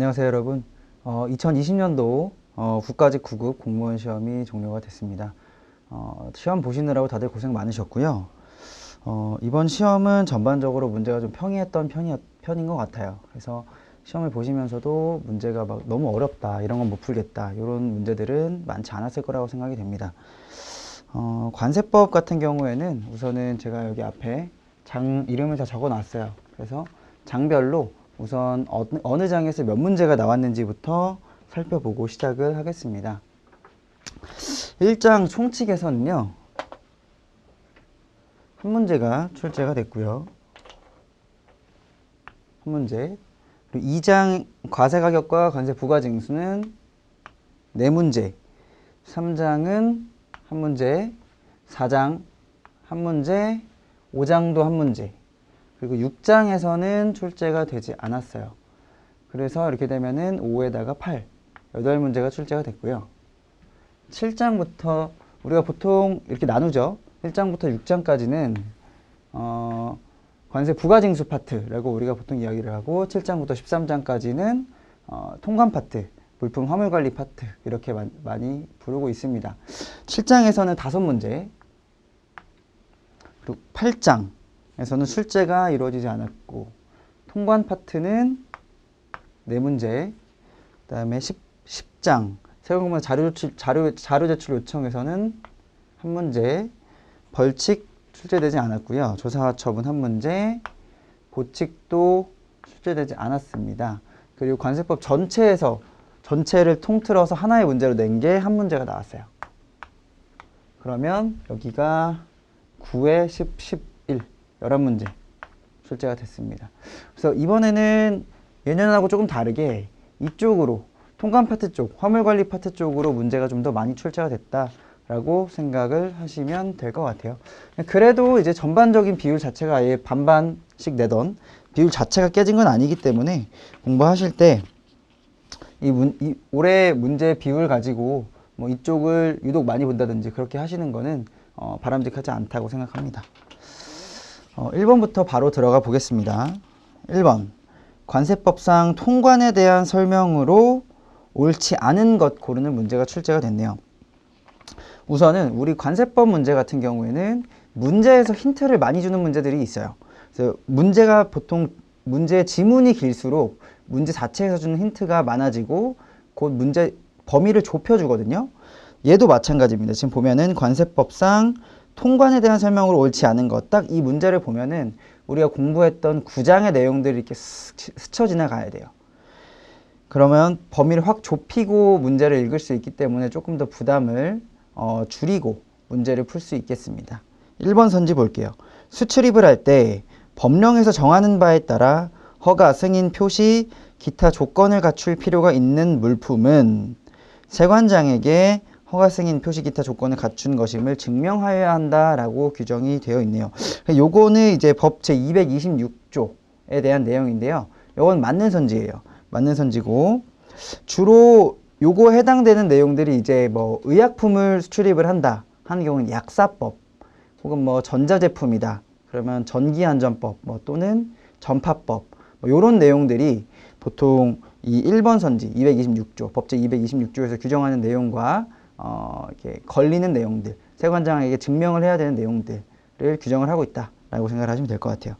안녕하세요 여러분. 2020년도 국가직 9급 공무원 시험이 종료가 됐습니다. 시험 보시느라고 다들 고생 많으셨고요. 이번 시험은 전반적으로 문제가 좀 평이했던 편인 것 같아요. 그래서 시험을 보시면서도 문제가 막 너무 어렵다, 이런 건 못 풀겠다, 이런 문제들은 많지 않았을 거라고 생각이 됩니다. 관세법 같은 경우에는 우선은 제가 여기 앞에 장 이름을 다 적어 놨어요. 그래서 장별로 우선 어느 장에서 몇 문제가 나왔는지부터 살펴보고 시작을 하겠습니다. 1장 총칙에서는요, 한 문제가 출제가 됐고요. 한 문제. 그리고 2장 과세가격과 관세 부과징수는 4문제. 3장은 한 문제. 4장 한 문제. 5장도 한 문제. 그리고 6장에서는 출제가 되지 않았어요. 그래서 이렇게 되면은 5에다가 8, 8문제가 출제가 됐고요. 7장부터 우리가 보통 이렇게 나누죠. 1장부터 6장까지는 관세 부가징수 파트라고 우리가 보통 이야기를 하고, 7장부터 13장까지는 통관 파트, 물품 화물 관리 파트, 이렇게 많이 부르고 있습니다. 7장에서는 5문제, 그리고 8장에서는 출제가 이루어지지 않았고, 통관 파트는 4문제, 그 다음에 10장 세금공단 자료 제출 요청에서는 1문제, 벌칙 출제되지 않았고요. 조사 처분 1문제, 보칙도 출제되지 않았습니다. 그리고 관세법 전체를 통틀어서 하나의 문제로 낸 게 1문제가 나왔어요. 그러면 여기가 9에 10, 11, 11문제 출제가 됐습니다. 그래서 이번에는 예년하고 조금 다르게 이쪽으로 통관 파트 쪽, 화물관리 파트 쪽으로 문제가 좀 더 많이 출제가 됐다라고 생각을 하시면 될 것 같아요. 그래도 이제 전반적인 비율 자체가 아예 반반씩 내던 비율 자체가 깨진 건 아니기 때문에 공부하실 때 올해 문제 비율 가지고 뭐 이쪽을 유독 많이 본다든지 그렇게 하시는 거는 바람직하지 않다고 생각합니다. 1번부터 바로 들어가 보겠습니다. 1번. 관세법상 통관에 대한 설명으로 옳지 않은 것 고르는 문제가 출제가 됐네요. 우선은 우리 관세법 문제 같은 경우에는 문제에서 힌트를 많이 주는 문제들이 있어요. 그래서 문제가 보통 문제 지문이 길수록 문제 자체에서 주는 힌트가 많아지고 곧 문제 범위를 좁혀주거든요. 얘도 마찬가지입니다. 지금 보면은 관세법상 통관에 대한 설명으로 옳지 않은 것, 딱 이 문제를 보면은 우리가 공부했던 9장의 내용들이 이렇게 스쳐 지나가야 돼요. 그러면 범위를 확 좁히고 문제를 읽을 수 있기 때문에 조금 더 부담을 줄이고 문제를 풀 수 있겠습니다. 1번 선지 볼게요. 수출입을 할 때 법령에서 정하는 바에 따라 허가, 승인, 표시, 기타 조건을 갖출 필요가 있는 물품은 세관장에게 허가, 승인, 표시, 기타 조건을 갖춘 것임을 증명하여야 한다라고 규정이 되어 있네요. 요거는 이제 법 제226조에 대한 내용인데요. 요건 맞는 선지예요. 맞는 선지고, 주로 요거 해당되는 내용들이 이제 뭐 의약품을 수출입을 한다 하는 경우는 약사법, 혹은 뭐 전자제품이다 그러면 전기안전법, 뭐 또는 전파법, 뭐 요런 내용들이 보통 이 1번 선지 226조, 법 제226조에서 규정하는 내용과 이렇게 걸리는 내용들, 세관장에게 증명을 해야 되는 내용들을 규정을 하고 있다라고 생각을 하시면 될 것 같아요.